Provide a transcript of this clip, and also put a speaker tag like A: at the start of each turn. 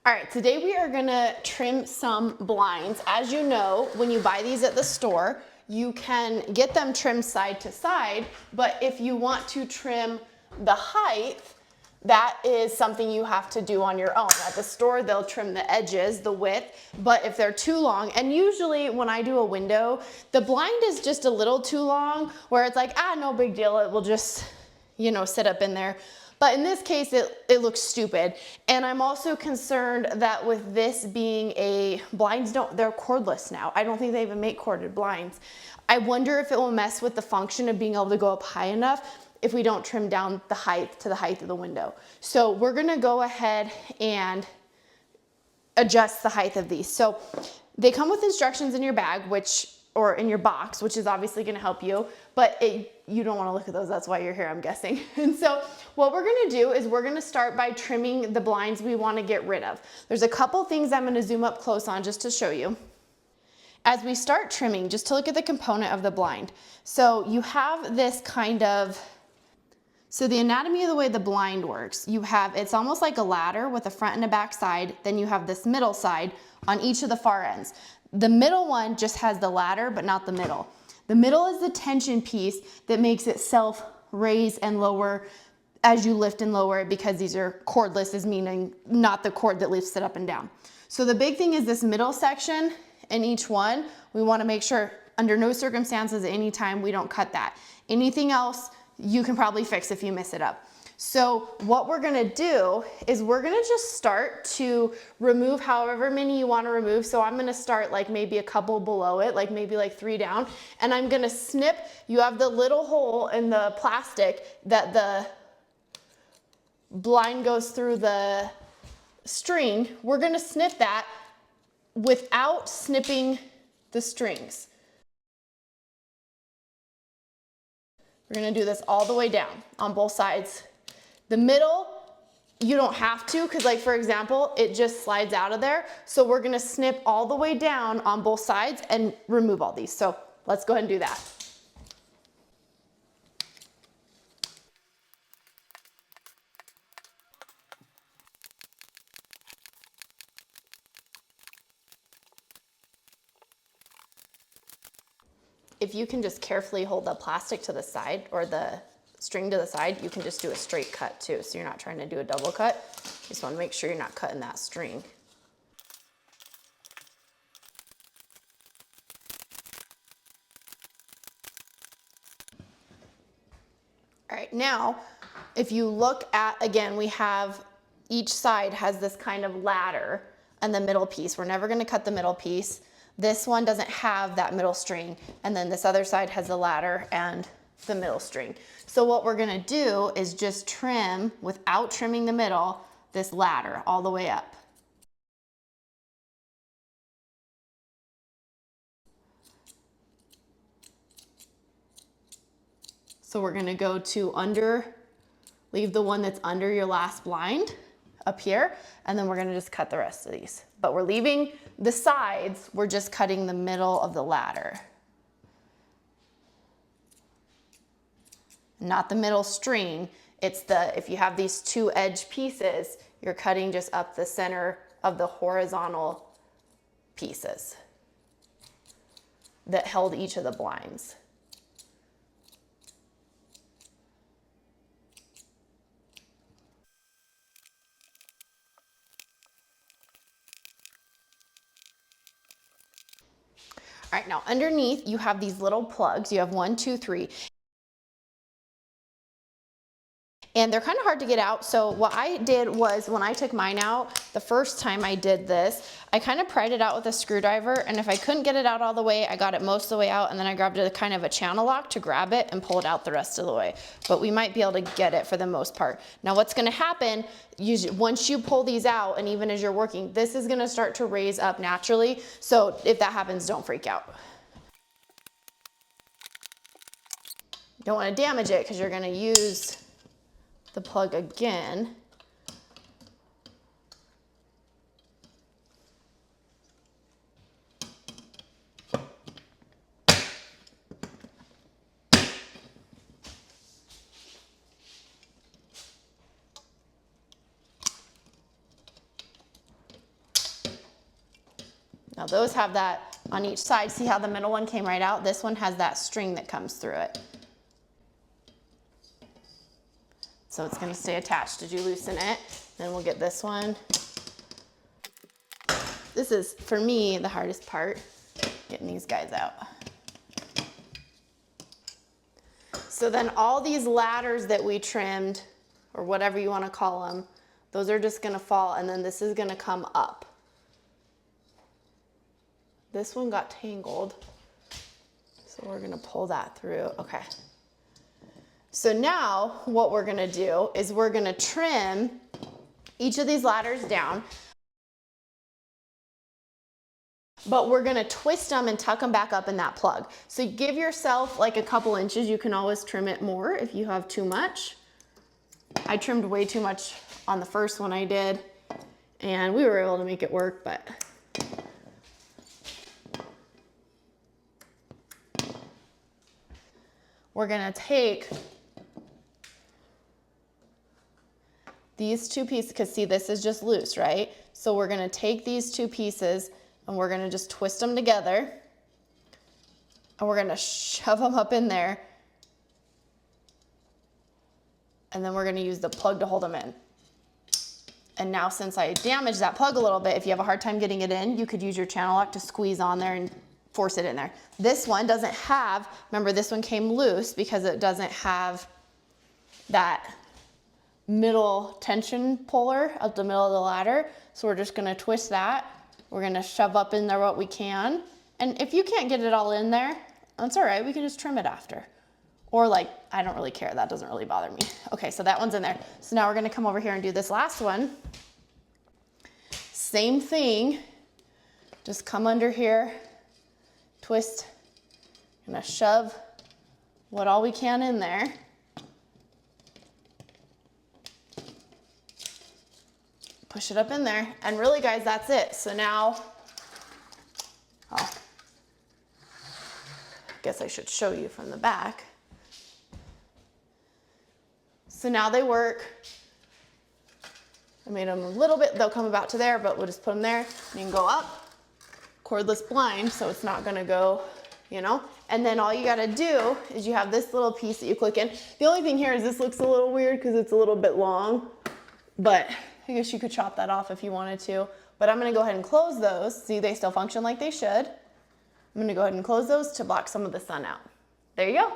A: All right, today we are gonna trim some blinds. As you know, when you buy these at the store, you can get them trimmed side to side, but if you want to trim the height, that is something you have to do on your own. At the store, they'll trim the edges, the width, but if they're too long, and usually when I do a window, the blind is just a little too long, where it's like, no big deal, it will just, sit up in there. But in this case, it looks stupid. And I'm also concerned that with this being they're cordless now. I don't think they even make corded blinds. I wonder if it will mess with the function of being able to go up high enough if we don't trim down the height to the height of the window. So we're gonna go ahead and adjust the height of these. So they come with instructions in your bag, or in your box, which is obviously gonna help you, but you don't wanna look at those, that's why you're here, I'm guessing. And so what we're gonna do is we're gonna start by trimming the blinds we wanna get rid of. There's a couple things I'm gonna zoom up close on just to show you. As we start trimming, just to look at the component of the blind. So you have this so the anatomy of the way the blind works, it's almost like a ladder with a front and a back side, then you have this middle side on each of the far ends. The middle one just has the ladder, but not the middle. The middle is the tension piece that makes it self-raise and lower as you lift and lower it, because these are cordless, is meaning not the cord that lifts it up and down. So the big thing is this middle section, and each one, we wanna make sure under no circumstances at any time we don't cut that. Anything else, you can probably fix if you miss it up. So what we're gonna do is we're gonna just start to remove however many you wanna remove. So I'm gonna start like maybe a couple below it, like maybe like 3 down, and I'm gonna snip. You have the little hole in the plastic that the blind goes through the string. We're gonna snip that without snipping the strings. We're gonna do this all the way down on both sides. The middle, you don't have to, because like for example, it just slides out of there. So we're gonna snip all the way down on both sides and remove all these. So let's go ahead and do that. If you can just carefully hold the plastic to the side or the string to the side, you can just do a straight cut too. So you're not trying to do a double cut. You just want to make sure you're not cutting that string. All right, now, if you look at, again, each side has this kind of ladder and the middle piece. We're never gonna cut the middle piece. This one doesn't have that middle string, and then this other side has the ladder and the middle string. So what we're gonna do is just trim, without trimming the middle, this ladder all the way up. So we're gonna go to leave the one that's under your last blind up here, and then we're gonna just cut the rest of these. But we're leaving the sides, we're just cutting the middle of the ladder. Not the middle string, if you have these 2 edge pieces, you're cutting just up the center of the horizontal pieces that held each of the blinds. All right, now underneath you have these little plugs. You have 1, 2, 3. And they're kind of hard to get out. So what I did was, when I took mine out, the first time I did this, I kind of pried it out with a screwdriver, and if I couldn't get it out all the way, I got it most of the way out, and then I grabbed a kind of a channel lock to grab it and pull it out the rest of the way. But we might be able to get it for the most part. Now what's gonna happen, once you pull these out, and even as you're working, this is gonna start to raise up naturally. So if that happens, don't freak out. You don't wanna damage it, because you're gonna use the plug again. Now those have that on each side. See how the middle one came right out? This one has that string that comes through it. So it's gonna stay attached. Did you loosen it? Then we'll get this one. This is, for me, the hardest part, getting these guys out. So then all these ladders that we trimmed, or whatever you wanna call them, those are just gonna fall, and then this is gonna come up. This one got tangled, so we're gonna pull that through. Okay. So now what we're gonna do is we're gonna trim each of these ladders down, but we're gonna twist them and tuck them back up in that plug. So give yourself like a couple inches. You can always trim it more if you have too much. I trimmed way too much on the first one I did, and we were able to make it work, but we're gonna take these two pieces, because see, this is just loose, right? So we're gonna take these two pieces and we're gonna just twist them together, and we're gonna shove them up in there, and then we're gonna use the plug to hold them in. And now, since I damaged that plug a little bit, if you have a hard time getting it in, you could use your channel lock to squeeze on there and force it in there. This one doesn't have, remember this one came loose because it doesn't have that middle tension puller at the middle of the ladder. So we're just gonna twist that. We're gonna shove up in there what we can. And if you can't get it all in there, that's all right, we can just trim it after. Or like, I don't really care, that doesn't really bother me. Okay, so that one's in there. So now we're gonna come over here and do this last one. Same thing, just come under here, twist, gonna shove what all we can in there. Push it up in there, and really guys, that's it. So now, oh, guess I should show you from the back. So now they work. I made them a little bit, they'll come about to there, but we'll just put them there. You can go up, cordless blind, so it's not gonna go, you know? And then all you gotta do is you have this little piece that you click in. The only thing here is this looks a little weird because it's a little bit long, but I guess you could chop that off if you wanted to. But I'm gonna go ahead and close those. See, they still function like they should. I'm gonna go ahead and close those to block some of the sun out. There you go.